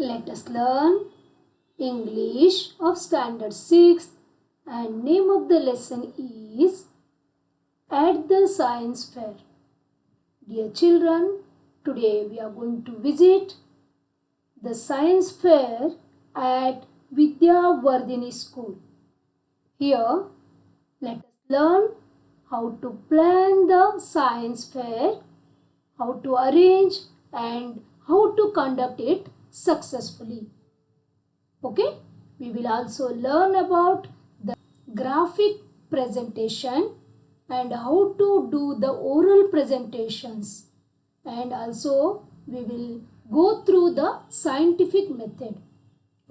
Let us learn English of Standard 6 and name of the lesson is At the Science Fair. Dear children, today we are going to visit the Science Fair at Vidyavardhini School. Here, let us learn how to plan the Science Fair, how to arrange and how to conduct it successfully. Okay, we will also learn about the graphic presentation and how to do the oral presentations, and also we will go through the scientific method.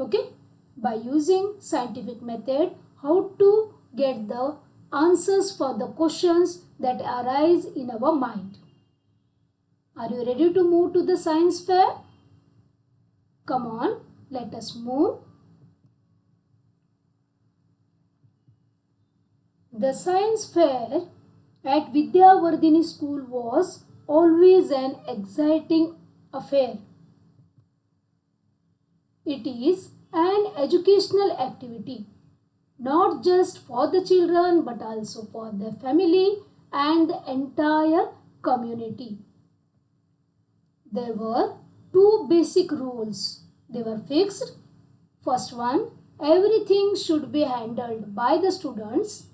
Okay, by using scientific method, how to get the answers for the questions that arise in our mind. Are you ready to move to the science fair? Come on, let us move. The science fair at Vidyavardhini School was always an exciting affair. It is an educational activity, not just for the children but also for the family and the entire community. There were two basic rules. They were fixed. First one, everything should be handled by the students.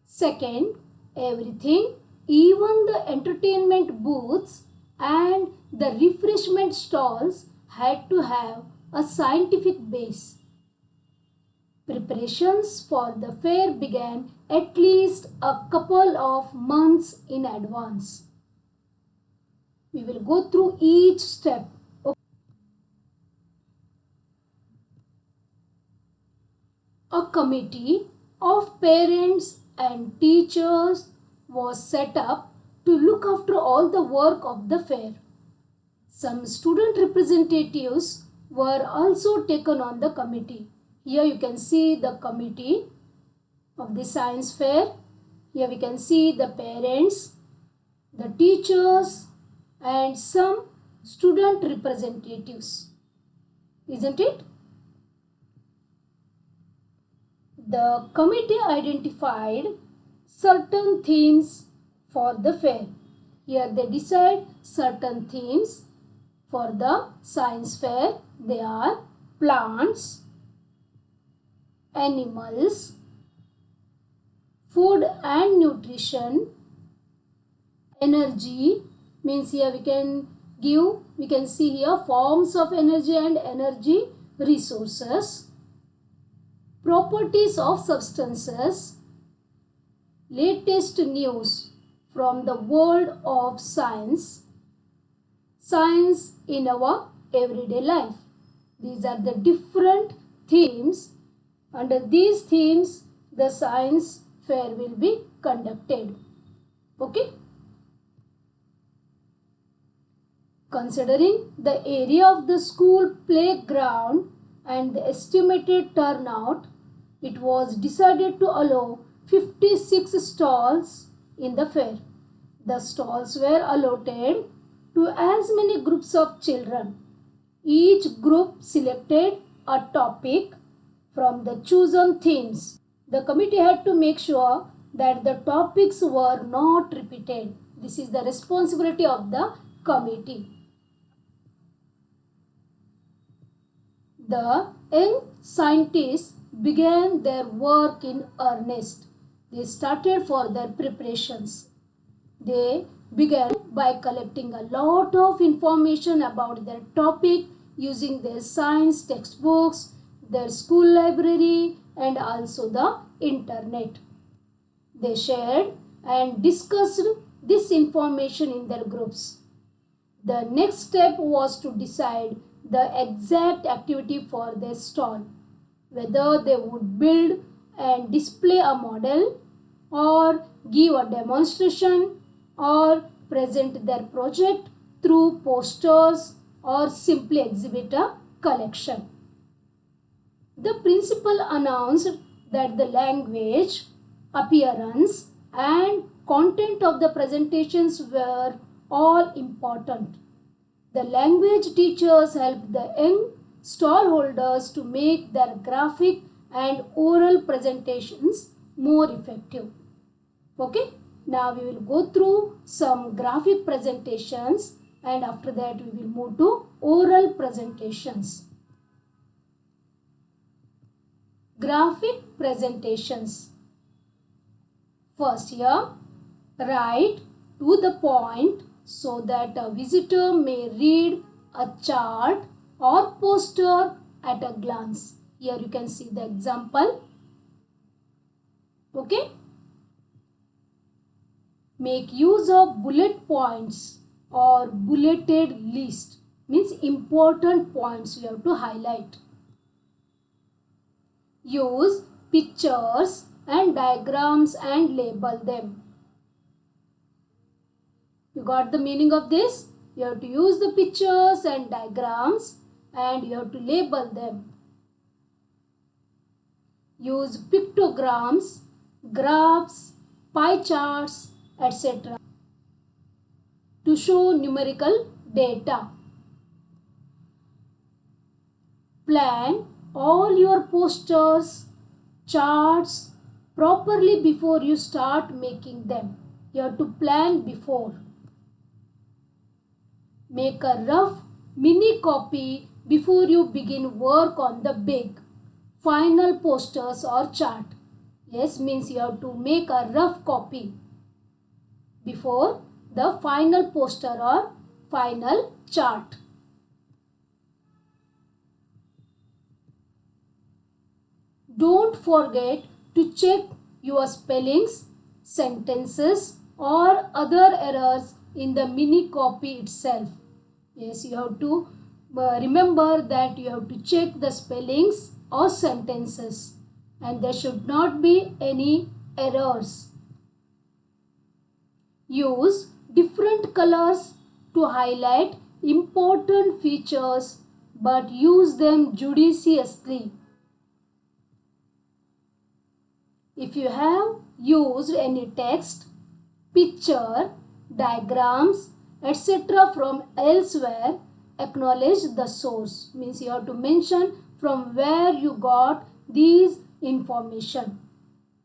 Second, everything, even the entertainment booths and the refreshment stalls, had to have a scientific base. Preparations for the fair began at least a couple of months in advance. We will go through each step. A committee of parents and teachers was set up to look after all the work of the fair. Some student representatives were also taken on the committee. Here you can see the committee of the science fair. Here we can see the parents, the teachers and some student representatives. Isn't it? The committee identified certain themes for the fair. Here they decide certain themes for the science fair. They are plants, animals, food and nutrition, energy, means here we can see here forms of energy and energy resources, properties of substances, latest news from the world of science, science in our everyday life. These are the different themes. Under these themes, the science fair will be conducted. Okay? Considering the area of the school playground and the estimated turnout, it was decided to allow 56 stalls in the fair. The stalls were allotted to as many groups of children. Each group selected a topic from the chosen themes. The committee had to make sure that the topics were not repeated. This is the responsibility of the committee. The young scientists began their work in earnest. They started for their preparations. They began by collecting a lot of information about their topic using their science textbooks, their school library and also the internet. They shared and discussed this information in their groups. The next step was to decide the exact activity for their stall, whether they would build and display a model or give a demonstration or present their project through posters or simply exhibit a collection. The principal announced that the language, appearance and content of the presentations were all important. The language teachers helped the young stallholders to make their graphic and oral presentations more effective. Okay, now we will go through some graphic presentations and after that we will move to oral presentations. Graphic presentations. First here, write to the point so that a visitor may read a chart or poster at a glance. Here you can see the example. Okay. Make use of bullet points or bulleted list. Means important points you have to highlight. Use pictures and diagrams and label them. You got the meaning of this? You have to use the pictures and diagrams and you have to label them. Use pictograms, graphs, pie charts, etc. to show numerical data. Plan all your posters, charts properly before you start making them. You have to plan before. Make a rough mini copy before you begin work on the big final posters or chart. Yes, means you have to make a rough copy before the final poster or final chart. Don't forget to check your spellings, sentences or other errors in the mini copy itself. Yes, you have to remember that you have to check the spellings or sentences and there should not be any errors. Use different colors to highlight important features but use them judiciously. If you have used any text, picture, diagrams, etc. from elsewhere, acknowledge the source. Means you have to mention from where you got these information.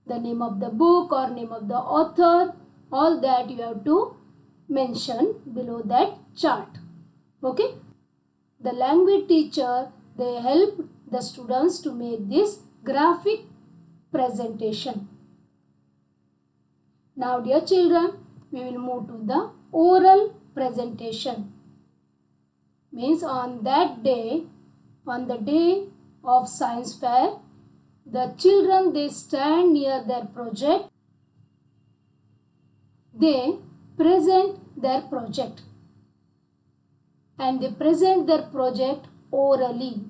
The name of the book or name of the author, all that you have to mention below that chart. Okay. The language teacher, they help the students to make this graphic presentation. Now dear children, we will move to the oral presentation. Means on that day, on the day of science fair, the children, they stand near their project. They present their project and they present their project orally.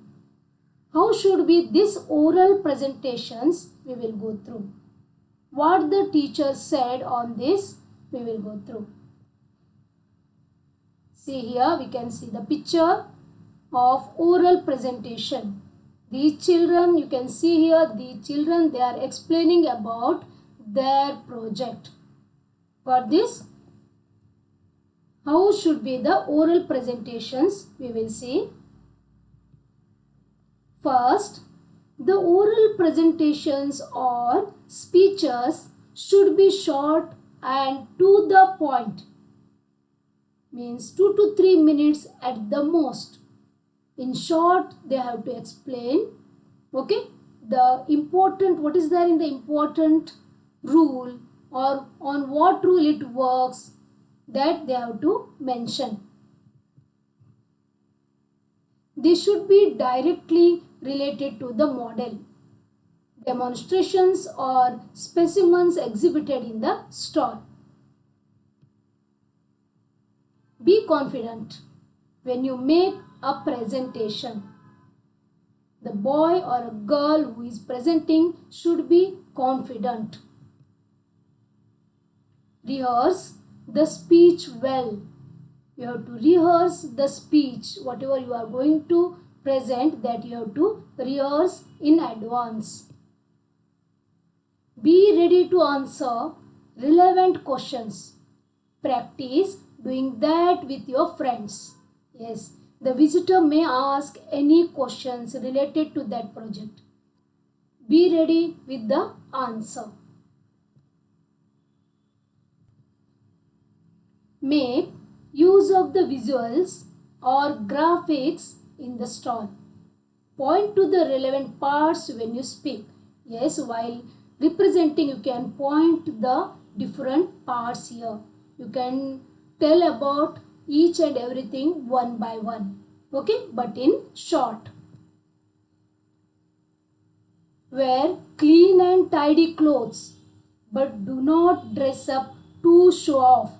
How should be these oral presentations? We will go through. What the teacher said on this, we will go through. See here, we can see the picture of oral presentation. These children, you can see here, the children, they are explaining about their project. Got this? How should be the oral presentations? We will see. First, the oral presentations or speeches should be short and to the point. Means 2 to 3 minutes at the most. In short, they have to explain, okay, the important, what is there in the important rule or on what rule it works, that they have to mention. They should be directly related to the model, demonstrations or specimens exhibited in the stall. Be confident when you make a presentation. The boy or a girl who is presenting should be confident. Rehearse the speech well. You have to rehearse the speech. Whatever you are going to present, that you have to rehearse in advance. Be ready to answer relevant questions. Practice doing that with your friends. Yes, The visitor may ask any questions related to that project. Be ready with the answer. Make use of the visuals or graphics in the stall. Point to the relevant parts when you speak. Yes, while representing, you can point the different parts here. You can tell about each and everything one by one. Okay, but in short. Wear clean and tidy clothes, but do not dress up to show off.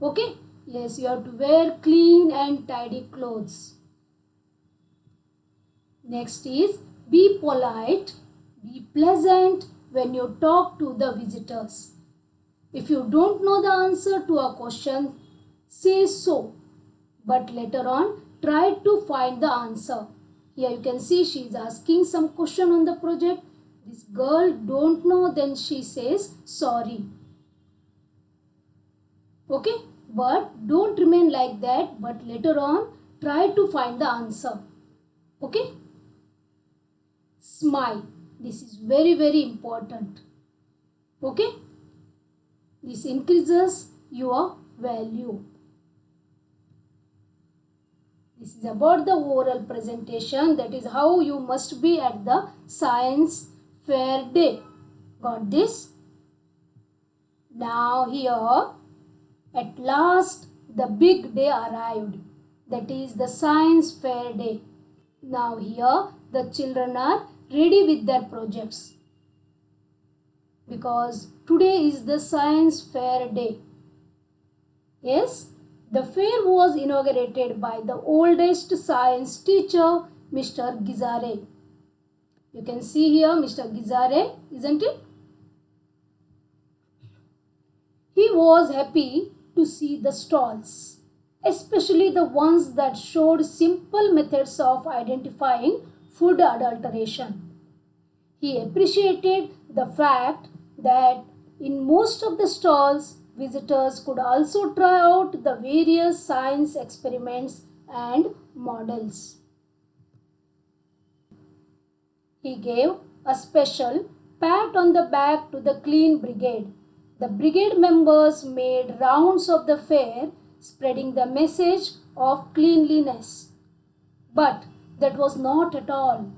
Okay, yes, you have to wear clean and tidy clothes. Next is be polite, be pleasant when you talk to the visitors. If you don't know the answer to a question, say so. But later on, try to find the answer. Here you can see she is asking some question on the project. This girl don't know, then she says sorry. Okay, but don't remain like that, but later on try to find the answer. Okay. Smile. This is very important. Okay. This increases your value. This is about the oral presentation. That is how you must be at the science fair day. Got this? Now here, at last the big day arrived. That is the science fair day. Now here the children are ready with their projects, because today is the science fair day. Yes, the fair was inaugurated by the oldest science teacher, Mr. Gizare. You can see here Mr. Gizare, isn't it? He was happy to see the stalls, especially the ones that showed simple methods of identifying food adulteration. He appreciated the fact that in most of the stalls, visitors could also try out the various science experiments and models. He gave a special pat on the back to the clean brigade. The brigade members made rounds of the fair, spreading the message of cleanliness. But that was not at all.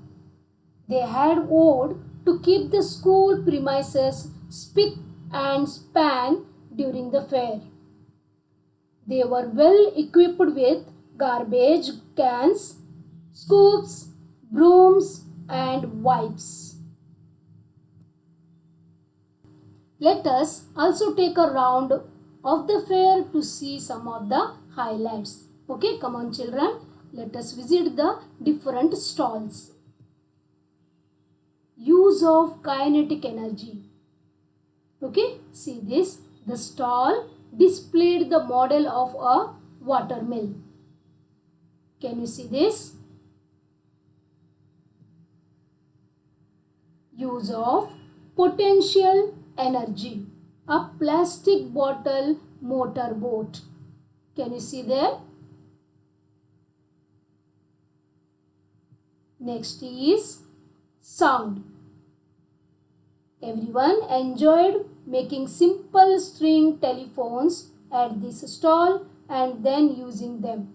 They had vowed to keep the school premises spick and span during the fair. They were well equipped with garbage cans, scoops, brooms, and wipes. Let us also take a round of the fair to see some of the highlights. Okay, come on children, let us visit the different stalls. Use of kinetic energy. Okay, see this. The stall displayed the model of a water mill. Can you see this? Use of potential energy. A plastic bottle motor boat. Can you see there? Next is sound. Everyone enjoyed making simple string telephones at this stall and then using them.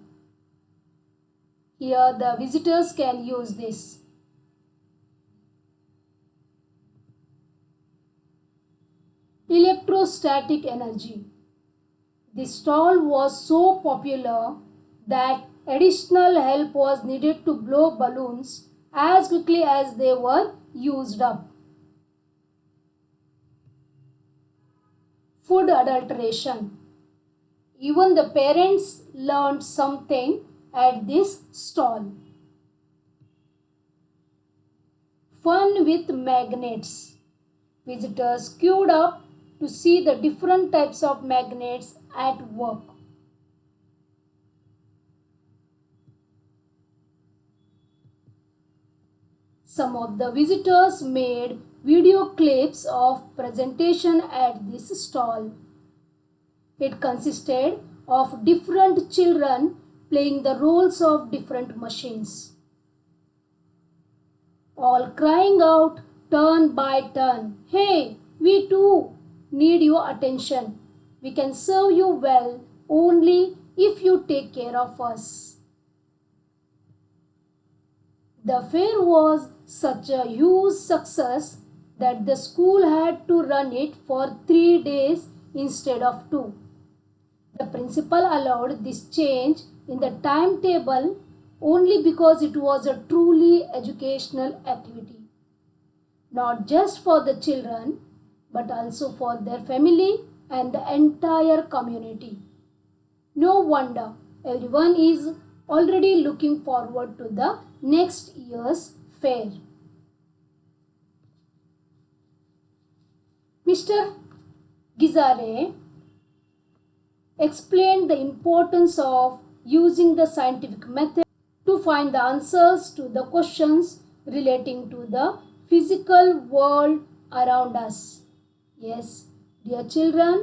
Here the visitors can use this. Electrostatic energy. This stall was so popular that additional help was needed to blow balloons as quickly as they were used up. Food adulteration. Even the parents learned something at this stall. Fun with magnets. Visitors queued up to see the different types of magnets at work. Some of the visitors made video clips of presentation at this stall. It consisted of different children playing the roles of different machines, all crying out turn by turn, "Hey, we too need your attention. We can serve you well only if you take care of us." The fair was such a huge success that the school had to run it for 3 days instead of 2. The principal allowed this change in the timetable only because it was a truly educational activity, not just for the children but also for their family and the entire community. No wonder everyone is already looking forward to the next year's fair. Mr. Gizare explained the importance of using the scientific method to find the answers to the questions relating to the physical world around us. Yes, dear children,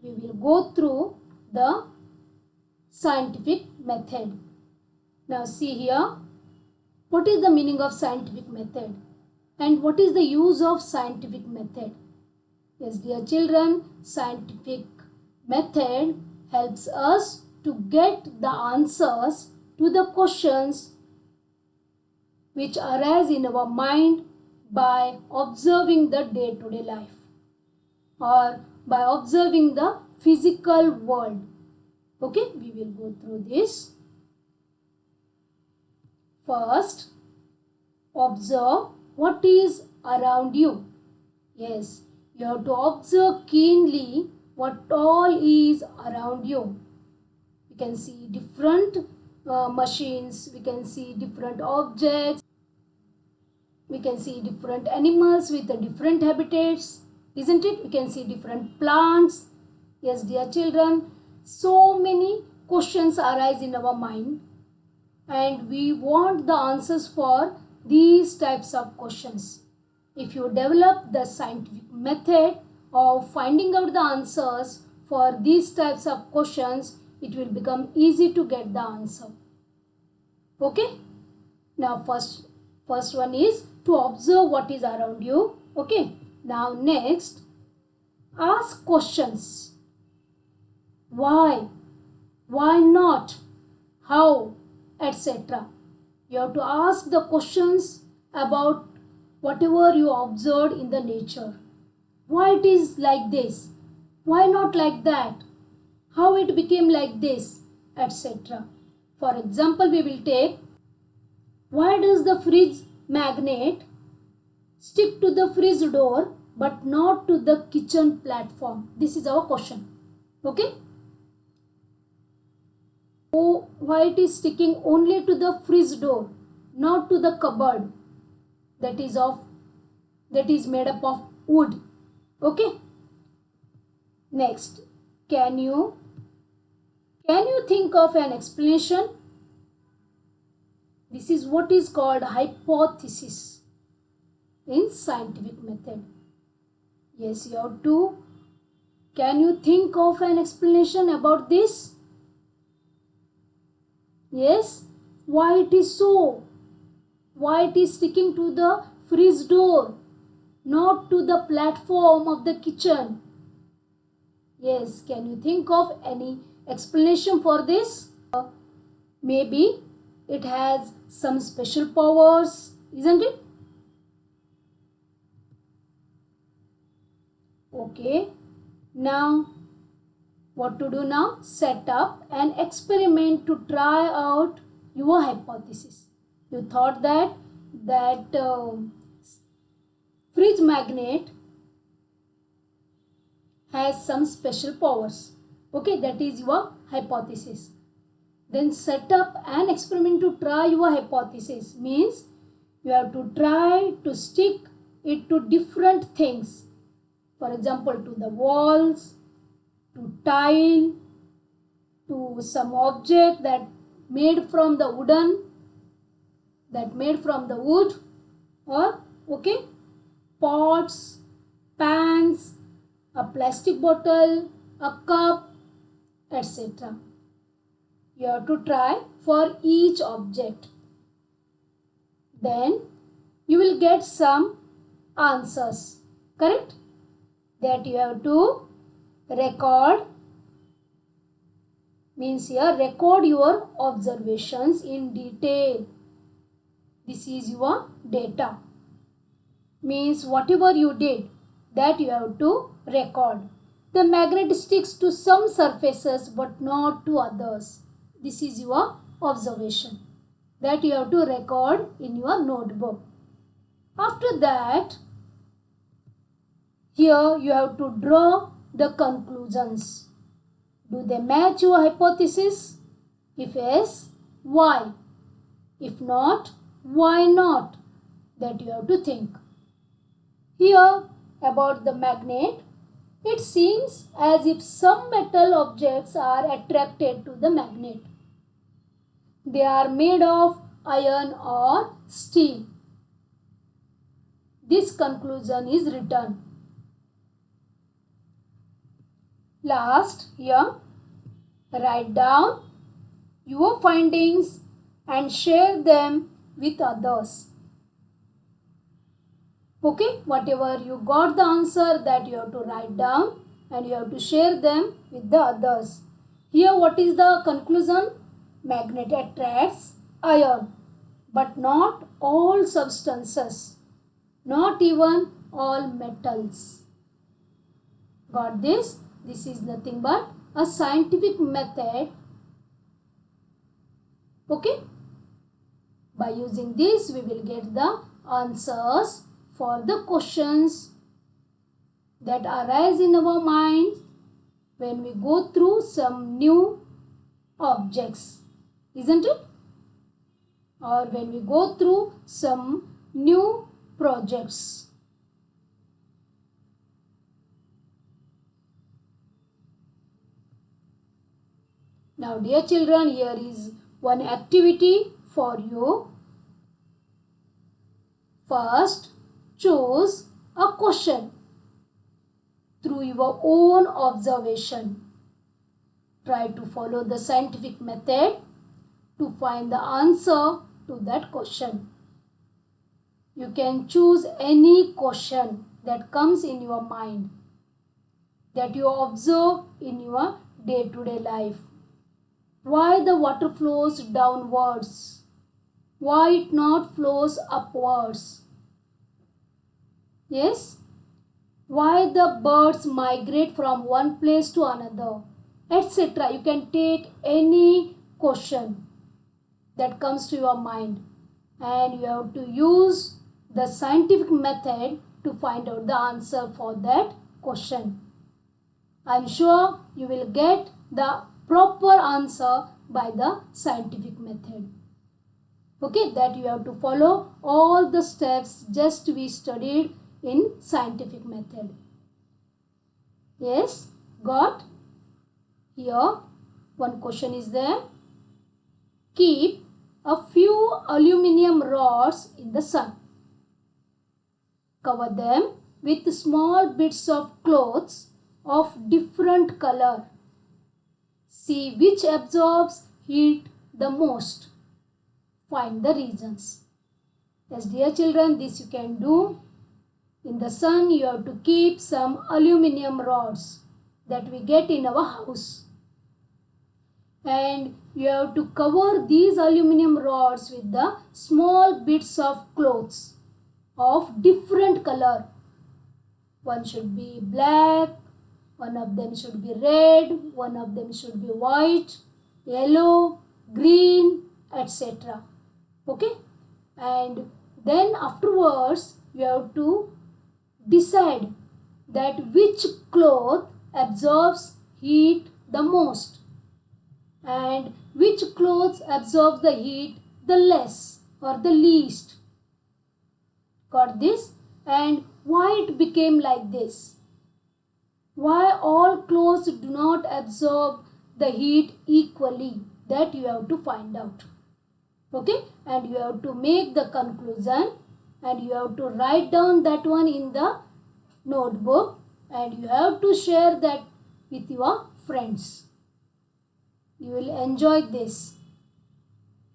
we will go through the scientific method. Now see here, what is the meaning of scientific method and what is the use of scientific method? Yes, dear children, scientific method helps us to get the answers to the questions which arise in our mind by observing the day-to-day life or by observing the physical world. Okay, we will go through this. First, observe what is around you. Yes, you have to observe keenly what all is around you. We can see different machines, we can see different objects, we can see different animals with the different habitats, isn't it? We can see different plants. Yes, dear children, so many questions arise in our mind and we want the answers for these types of questions. If you develop the scientific method of finding out the answers for these types of questions, it will become easy to get the answer. Okay? Now first one is to observe what is around you. Okay? Now next, ask questions. Why? Why not? How? Etc. You have to ask the questions about whatever you observed in the nature. Why it is like this? Why not like that? How it became like this? Etc. For example, we will take, why does the fridge magnet stick to the fridge door but not to the kitchen platform? This is our question. Okay? Oh, why it is sticking only to the fridge door, not to the cupboard that is made up of wood. Okay? Next, can you think of an explanation? This is what is called hypothesis in scientific method. Yes, you have to. Can you think of an explanation about this? Yes, why it is so? Why it is sticking to the fridge door, not to the platform of the kitchen? Yes, can you think of any explanation for this? Maybe it has some special powers, isn't it? Okay, now what to do now? Set up an experiment to try out your hypothesis. You thought that fridge magnet has some special powers. Okay, that is your hypothesis. Then set up an experiment to try your hypothesis. Means you have to try to stick it to different things. For example, to the walls, to tile, to some object that made from the wood, or okay, pots, pans, a plastic bottle, a cup, etc. You have to try for each object. Then you will get some answers. Correct? That you have to record. Means here record your observations in detail. This is your data. Means whatever you did, that you have to record. The magnet sticks to some surfaces but not to others. This is your observation. That you have to record in your notebook. After that, here you have to draw the conclusions. Do they match your hypothesis? If yes, why? If not, why not? That you have to think. Here about the magnet, it seems as if some metal objects are attracted to the magnet. They are made of iron or steel. This conclusion is written. Last, here, write down your findings and share them with others. Okay, whatever you got the answer, that you have to write down and you have to share them with the others. Here what is the conclusion? Magnet attracts iron, but not all substances, not even all metals. Got this? This is nothing but a scientific method. Okay? By using this, we will get the answers for the questions that arise in our mind when we go through some new objects, isn't it? Or when we go through some new projects. Now, dear children, here is one activity for you. First, choose a question through your own observation. Try to follow the scientific method to find the answer to that question. You can choose any question that comes in your mind, that you observe in your day-to-day life. Why the water flows downwards? Why it not flows upwards? Yes? Why the birds migrate from one place to another? Etc. You can take any question that comes to your mind and you have to use the scientific method to find out the answer for that question. I am sure you will get the proper answer by the scientific method. Okay, that you have to follow all the steps just we studied in scientific method. Yes, got? Here one question is there. Keep a few aluminium rods in the sun. Cover them with small bits of clothes of different color. See which absorbs heat the most. Find the reasons. Yes, dear children, this you can do. In the sun, you have to keep some aluminium rods that we get in our house. And you have to cover these aluminium rods with the small bits of clothes of different color. One should be black, one of them should be red, one of them should be white, yellow, green, etc. Okay? And then afterwards, you have to decide that which cloth absorbs heat the most and which clothes absorbs the heat the less or the least. Got this? And why it became like this? Why all clothes do not absorb the heat equally? That you have to find out. Okay? And you have to make the conclusion and you have to write down that one in the notebook and you have to share that with your friends. You will enjoy this.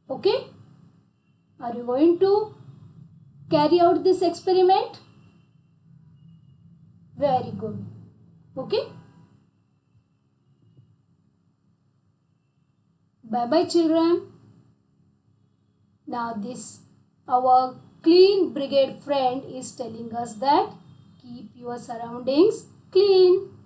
Okay? Are you going to carry out this experiment? Very good. Okay? Bye bye children. Now this our clean brigade friend is telling us that keep your surroundings clean.